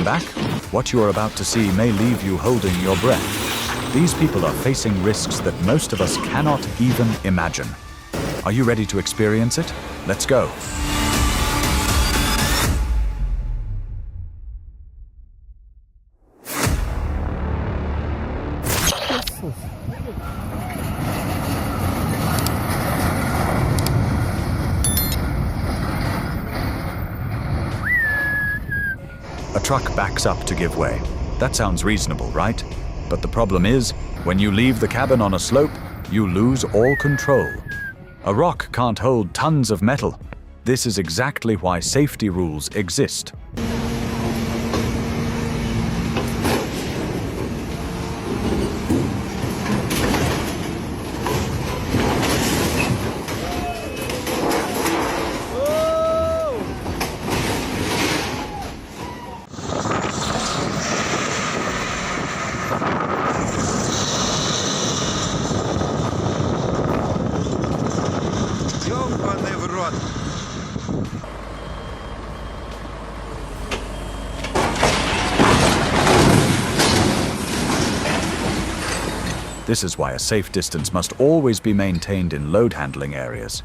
Welcome back. What you are about to see may leave you holding your breath. These people are facing risks that most of us cannot even imagine. Are you ready to experience it? Let's go. A truck backs up to give way. That sounds reasonable, right? But the problem is, when you leave the cabin on a slope, you lose all control. A rock can't hold tons of metal. This is exactly why safety rules exist. This is why a safe distance must always be maintained in load handling areas.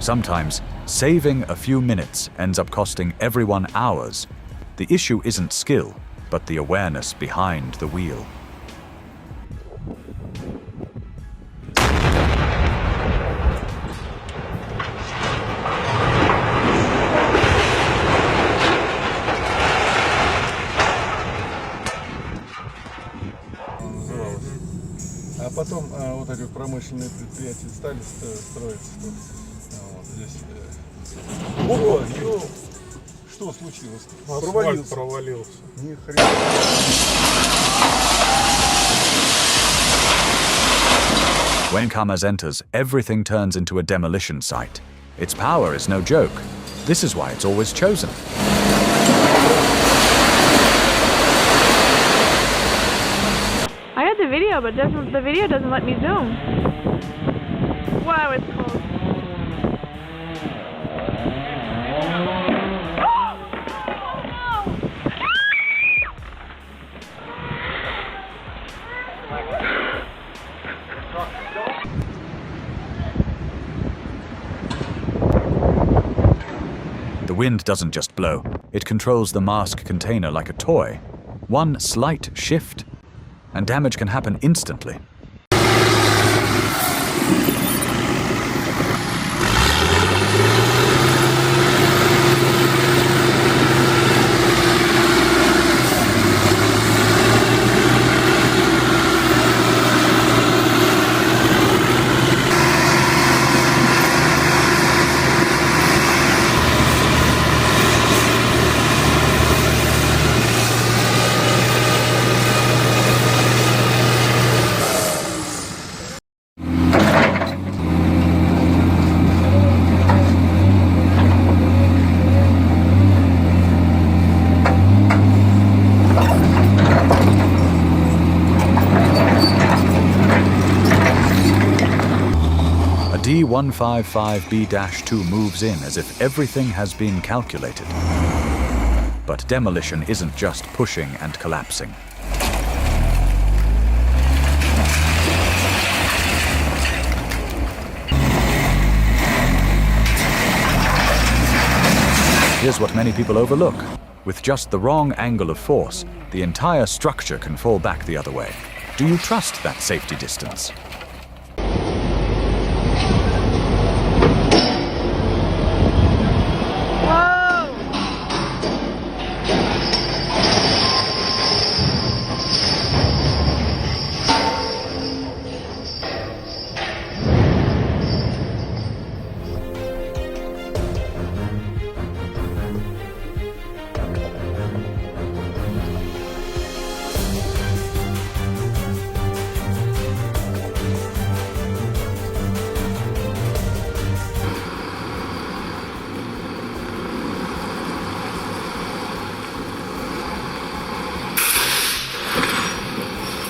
Sometimes, saving a few minutes ends up costing everyone hours. The issue isn't skill, but the awareness behind the wheel. А потом вот эти промышленные предприятия стали строиться тут. Вот здесь. О, что случилось? Асфальт провалился. Ни хрена. When Kamaz enters, everything turns into a demolition site. Its power is no joke. This is why it's always chosen. I had the video, but the video doesn't let me zoom. Wow, it's cold. The wind doesn't just blow. It controls the mask container like a toy. One slight shift, and damage can happen instantly. D155B-2 moves in as if everything has been calculated. But demolition isn't just pushing and collapsing. Here's what many people overlook. With just the wrong angle of force, the entire structure can fall back the other way. Do you trust that safety distance?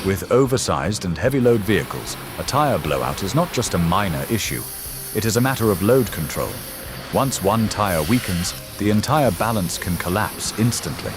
With oversized and heavy-load vehicles, a tire blowout is not just a minor issue. It is a matter of load control. Once one tire weakens, the entire balance can collapse instantly.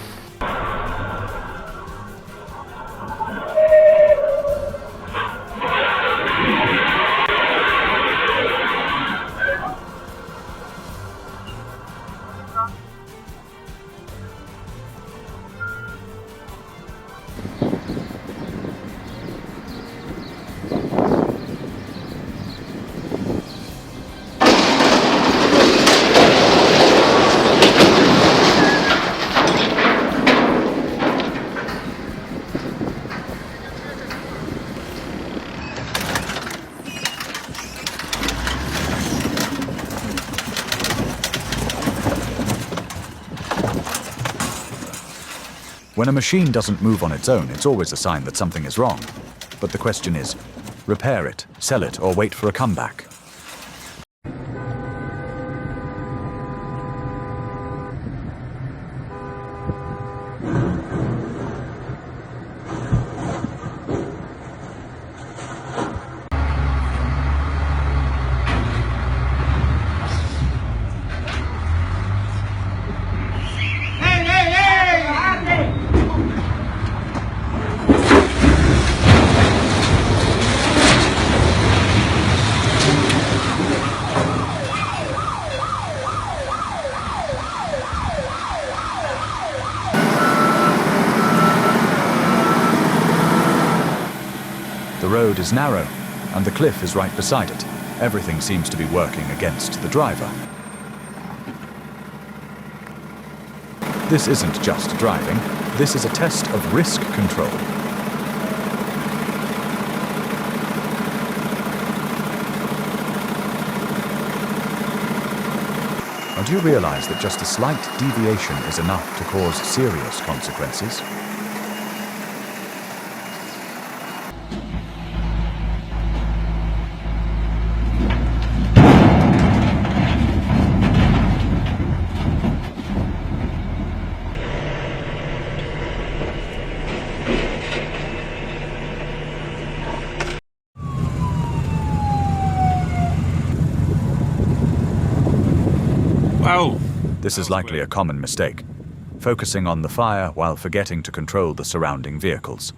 When a machine doesn't move on its own, it's always a sign that something is wrong. But the question is, repair it, sell it, or wait for a comeback? The road is narrow, and the cliff is right beside it. Everything seems to be working against the driver. This isn't just driving, this is a test of risk control. Now, do you realize that just a slight deviation is enough to cause serious consequences? This is likely a common mistake, focusing on the fire while forgetting to control the surrounding vehicles.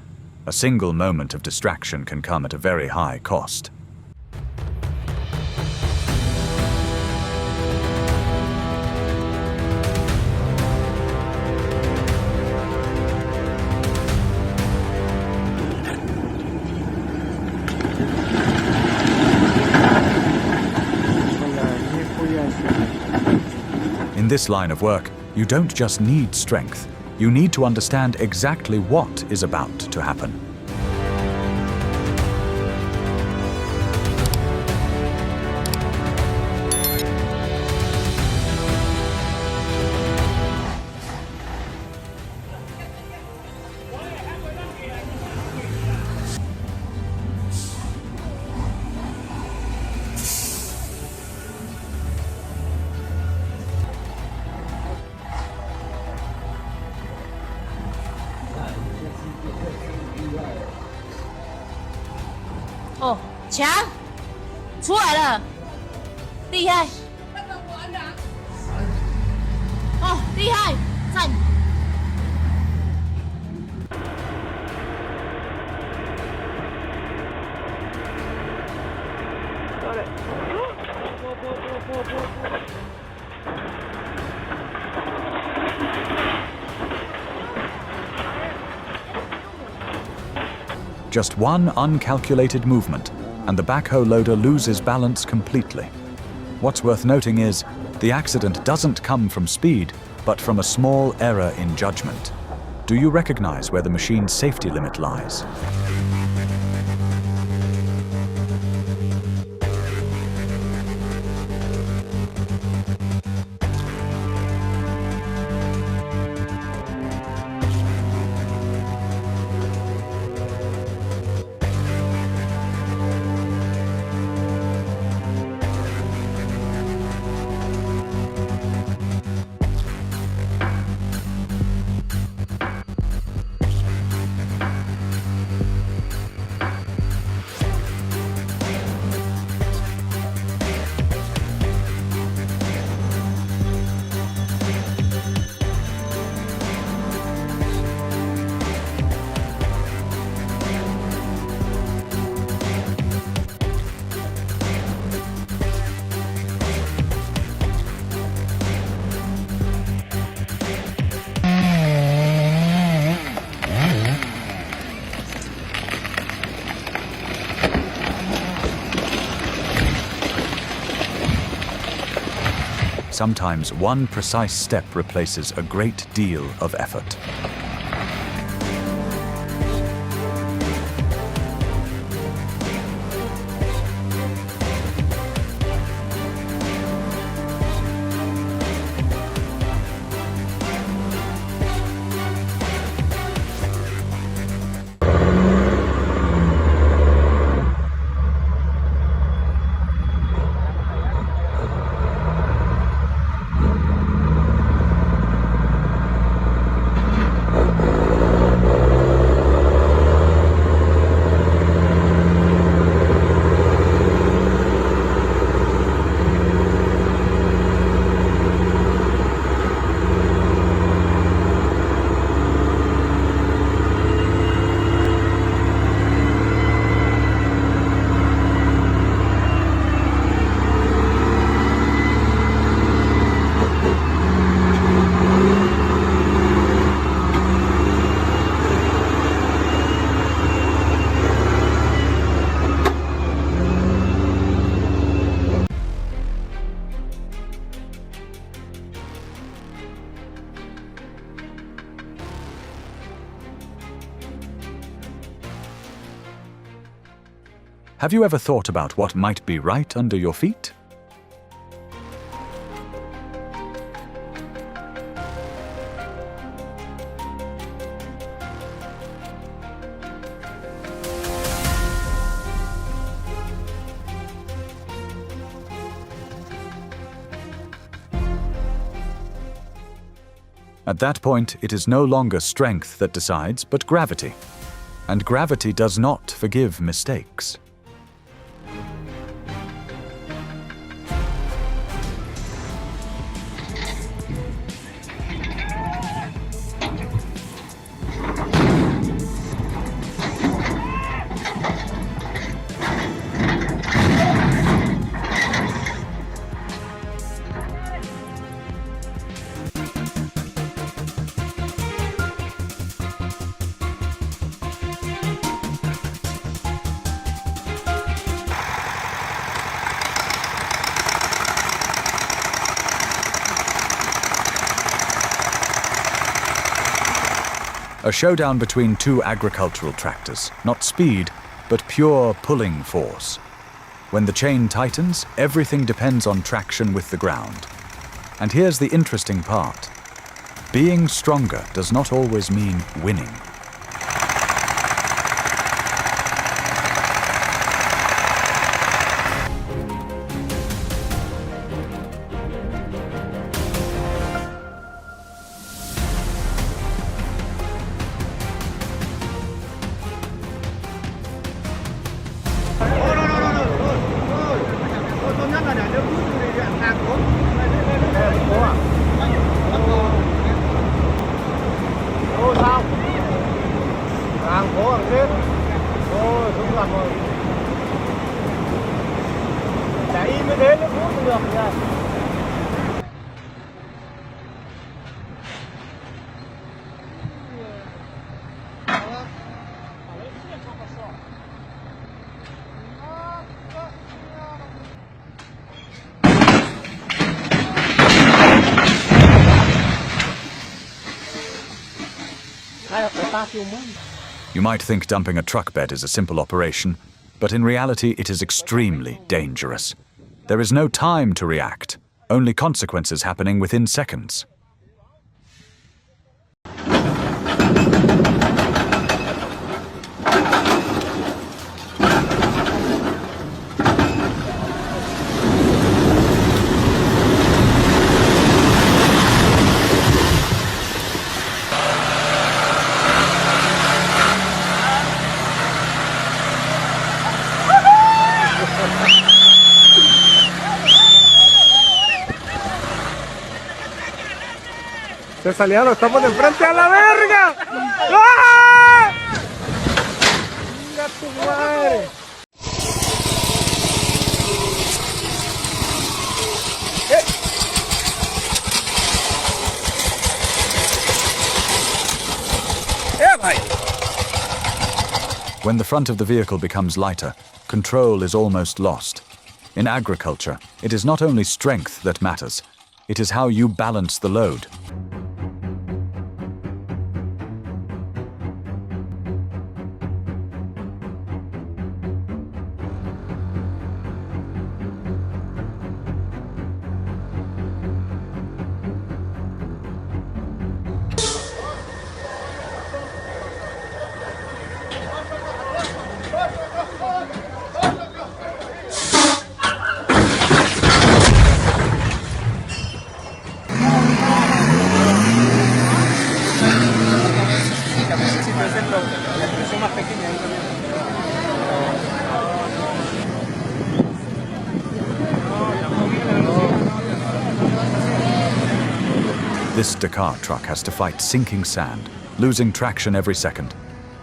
A single moment of distraction can come at a very high cost. In this line of work, you don't just need strength, you need to understand exactly what is about to happen.哦，强，出来了，厉害！哦，厉害，赞！ Got it. Just one uncalculated movement, and the backhoe loader loses balance completely. What's worth noting is, the accident doesn't come from speed, but from a small error in judgment. Do you recognize where the machine's safety limit lies? Sometimes one precise step replaces a great deal of effort. Have you ever thought about what might be right under your feet? At that point, it is no longer strength that decides, but gravity. And gravity does not forgive mistakes. A showdown between two agricultural tractors, not speed, but pure pulling force. When the chain tightens, everything depends on traction with the ground. And here's the interesting part. Being stronger does not always mean winning. You might think dumping a truck bed is a simple operation, but in reality it is extremely dangerous. There is no time to react, only consequences happening within seconds. Se salieron, estamos de frente a la verga. ¡Ah! ¡Venga tu madre! When the front of the vehicle becomes lighter, control is almost lost. In agriculture, it is not only strength that matters, it is how you balance the load. This Dakar truck has to fight sinking sand, losing traction every second.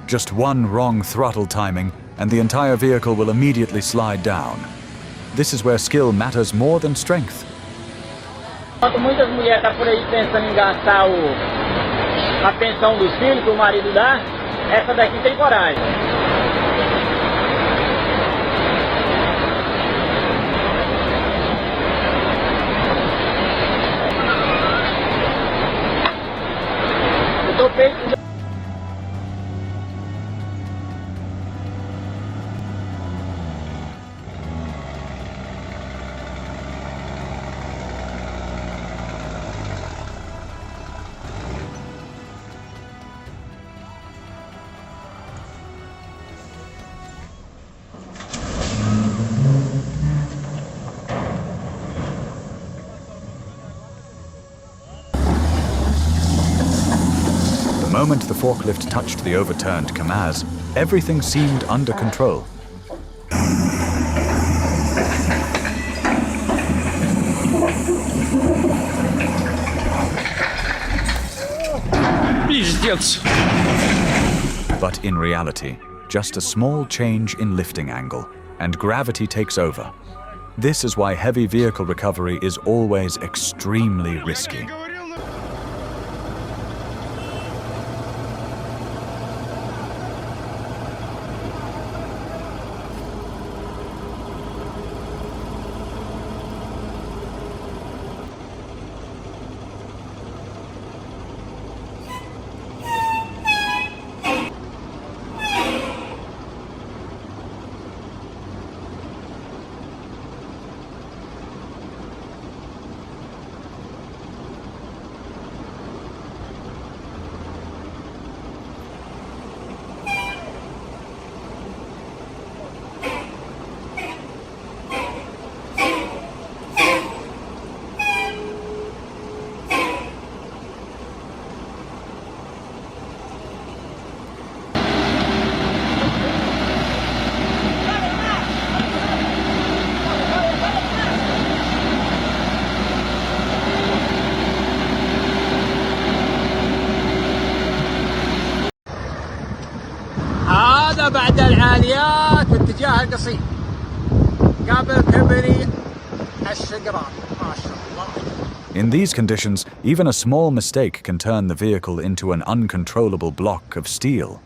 Just one wrong throttle timing, and the entire vehicle will immediately slide down. This is where skill matters more than strength. Muitas mulheres estão por aí pensando em gastar a pensão dos filhos que o marido dá, essa daqui tem coragem. The moment the forklift touched the overturned Kamaz, everything seemed under control. But in reality, just a small change in lifting angle, and gravity takes over. This is why heavy vehicle recovery is always extremely risky. بعد العاليات باتجاه القصيم قبل كبري الشقران ما شاء الله. In these conditions, even a small mistake can turn the vehicle into an uncontrollable block of steel.